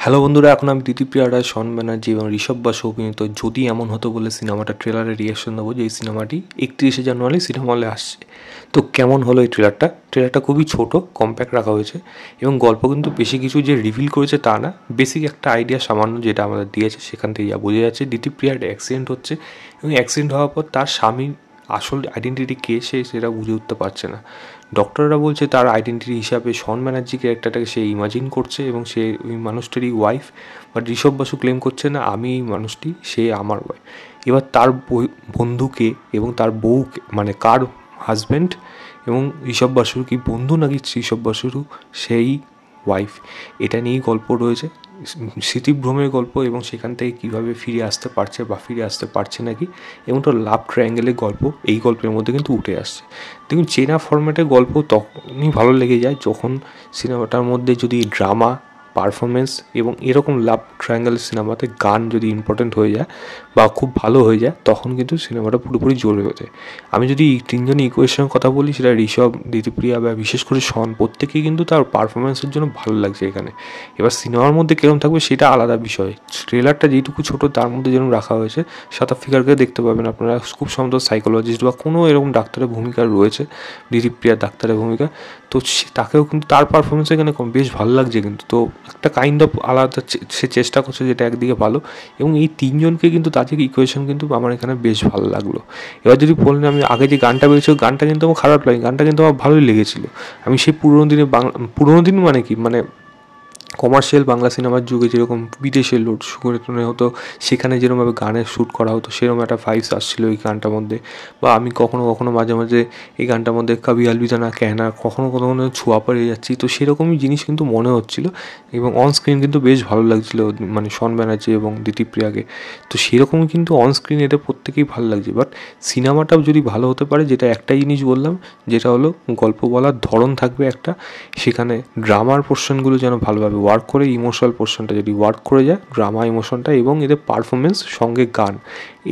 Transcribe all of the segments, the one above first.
Hello বন্ধুরা, এখন আমি দিতিপ্রিয়া রায়, শন ব্যানার্জি এবং ঋষভ বাসু অভিনীত যদি এমন হতো বলে সিনেমাটা ট্রেলারের রিয়াকশন দেবো। যে এই সিনেমাটি 31শে জানুয়ারি সিনেমা হলে আসছে। তো কেমন হলো এই ট্রেলারটা খুবই ছোট, কম্প্যাক্ট রাখা হয়েছে এবং গল্প কিন্তু বেশি কিছু যে রিভিল করেছে তা না, বেসিক একটা আইডিয়া সামান্য যেটা আমাদের দিয়েছে সেখান থেকে যা বোঝা যাচ্ছে দিতিপ্রিয়ার অ্যাক্সিডেন্ট হচ্ছে এবং অ্যাক্সিডেন্ট হওয়ার পর তার স্বামীর আসল আইডেন্টিটি কে সেটা বুঝে উঠতে পারছে না। ডক্টররা বলছে তার আইডেন্টিটি হিসাবে শন ব্যানার্জি ক্যারেক্টারটাকে সে ইমাজিন করছে এবং সে ওই মানুষটারই wife. But Rishabh Basu claim করছে না আমি এই মানুষটি, সে আমার ওয়াইফ। এবার তার বন্ধুকে এবং তার বউকে, মানে কার হাজব্যান্ড এবং ঋষভ বাসুর কি বন্ধু নাকি ঋষভ বাসুরও সেই ওয়াইফ, এটা নিয়েই গল্প রয়েছে। স্মৃতিভ্রমের গল্প এবং সেখান থেকে কীভাবে ফিরে আসতে পারছে বা ফিরে আসতে পারছে নাকি, এবং তো লাভ ট্রায়াঙ্গেলের গল্প এই গল্পের মধ্যে কিন্তু উঠে আসছে। দেখুন, চেনা ফরম্যাটের গল্প তখনই ভালো লেগে যায় যখন সিনেমাটার মধ্যে যদি ড্রামা, পারফরমেন্স এবং এরকম লাভ ট্রায়াঙ্গেল সিনেমাতে গান যদি ইম্পর্টেন্ট হয়ে যায় বা খুব ভালো হয়ে যায়, তখন কিন্তু সিনেমাটা পুরোপুরি জোরে হয়ে যায়। আমি যদি তিনজন ইকুয়েশনের কথা বলি, সেটা ঋষভ, দিতিপ্রিয়া বা বিশেষ করে শন, প্রত্যেকেই কিন্তু তার পারফরমেন্সের জন্য ভালো লাগছে এখানে। এবার সিনেমার মধ্যে কীরকম থাকবে সেটা আলাদা বিষয়। ট্রেলারটা যেটুকু ছোটো তার মধ্যে যেরকম রাখা হয়েছে, সাউথ আফ্রিকারকে দেখতে পাবেন আপনারা, খুব সম্ভবত সাইকোলজিস্ট বা কোনো এরকম ডাক্তারের ভূমিকা রয়েছে, দিতিপ্রিয়ার ডাক্তারের ভূমিকা। তো তাকেও কিন্তু তার পারফরমেন্স এখানে বেশ ভালো লাগছে কিন্তু। তো একটা কাইন্ড অফ আলাদা সে চেষ্টা করছে, যেটা একদিকে ভালো। এবং এই তিনজনকে কিন্তু তাদের ইকুয়েশন কিন্তু আমার এখানে বেশ ভালো লাগলো। এবার যদি বলেন আমি আগে যে গানটা বেরিয়েছিল, গানটা কিন্তু আমার খারাপ লাগে, গানটা কিন্তু আমার ভালোই লেগেছিলো। আমি সেই পুরোনো দিন মানে কি, মানে কমার্শিয়াল বাংলা সিনেমার যুগে যেরকম বিদেশে লোড শুনে হতো, সেখানে যেরকমভাবে গানের শ্যুট করা হতো, সেরকম একটা ভাইবস আসছিলো এই গানটার মধ্যে। বা আমি কখনো কখনো মাঝে মাঝে এই গানটার মধ্যে কবি আলবিদা না কেহনা, কখনো কখনো ছোঁয়া পেয়ে যাচ্ছি, তো সেরকমই জিনিস কিন্তু মনে হচ্ছিলো। এবং অন স্ক্রিন কিন্তু বেশ ভালো লাগছিলো, মানে শন ব্যানার্জি এবং দিতিপ্রিয়াকে। তো সেরকমই কিন্তু অন স্ক্রিন এদের প্রত্যেকেই ভালো লাগছে। বাট সিনেমাটাও যদি ভালো হতে পারে, যেটা একটাই জিনিস বললাম, যেটা হলো গল্প বলার ধরন থাকবে একটা, সেখানে ড্রামার পোর্শনগুলো যেন ভালোভাবে ওয়ার্ক করে, ইমোশনাল পোর্শনটা যদি ওয়ার্ক করে যায়, ড্রামা ইমোশনটা এবং এদের পারফরমেন্স সঙ্গে গান,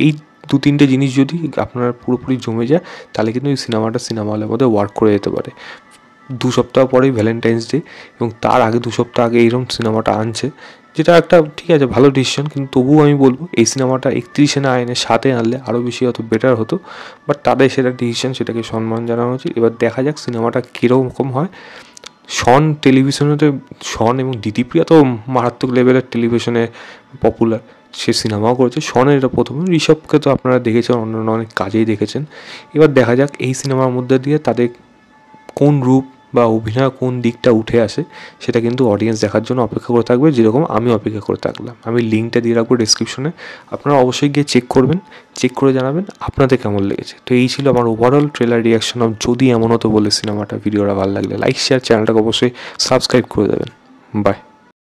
এই দু তিনটে জিনিস যদি আপনার পুরোপুরি জমে যায়, তাহলে কিন্তু এই সিনেমা হলের মধ্যে ওয়ার্ক করে যেতে পারে। 2 সপ্তাহ পরেই ভ্যালেন্টাইন্স ডে এবং তার আগে 2 সপ্তাহ আগে এইরকম সিনেমাটা আনছে, যেটা একটা ঠিক আছে ভালো ডিসিশন। কিন্তু তবুও আমি বলবো এই সিনেমাটা 31শে না এনে 7-এ আনলে আরও বেশি হয়তো বেটার হতো। বাট তাদের সেটা ডিসিশন, সেটাকে সম্মান জানানো উচিত। এবার দেখা যাক সিনেমাটা কীরকম হয়। শন এবং দিতিপ্রিয়া তো মারাত্মক লেভেলের টেলিভিশনে পপুলার, সে সিনেমাও করেছে। শনের এটা প্রথম, ঋষভকে তো আপনারা দেখেছেন অন্যান্য অনেক কাজেই দেখেছেন। এবার দেখা যাক এই সিনেমার মধ্যে দিয়ে তাদের কোন রূপ বা অভিনয় কোন দিকটা উঠে আসে, সেটা কিন্তু অডিয়েন্স দেখার জন্য অপেক্ষা করে থাকবে, যেরকম আমি অপেক্ষা করে থাকলাম। আমি লিঙ্কটা দিয়ে রাখবো ডেসক্রিপশনে, আপনারা অবশ্যই গিয়ে চেক করবেন, চেক করে জানাবেন আপনাদের কেমন লেগেছে। তো এই ছিল আমার ওভারঅল ট্রেলার রিয়াকশন অফ যদি এমন হতো বলে সিনেমাটা। ভিডিওটা ভালো লাগলে লাইক, শেয়ার, চ্যানেলটাকে অবশ্যই সাবস্ক্রাইব করে দেবেন। বাই।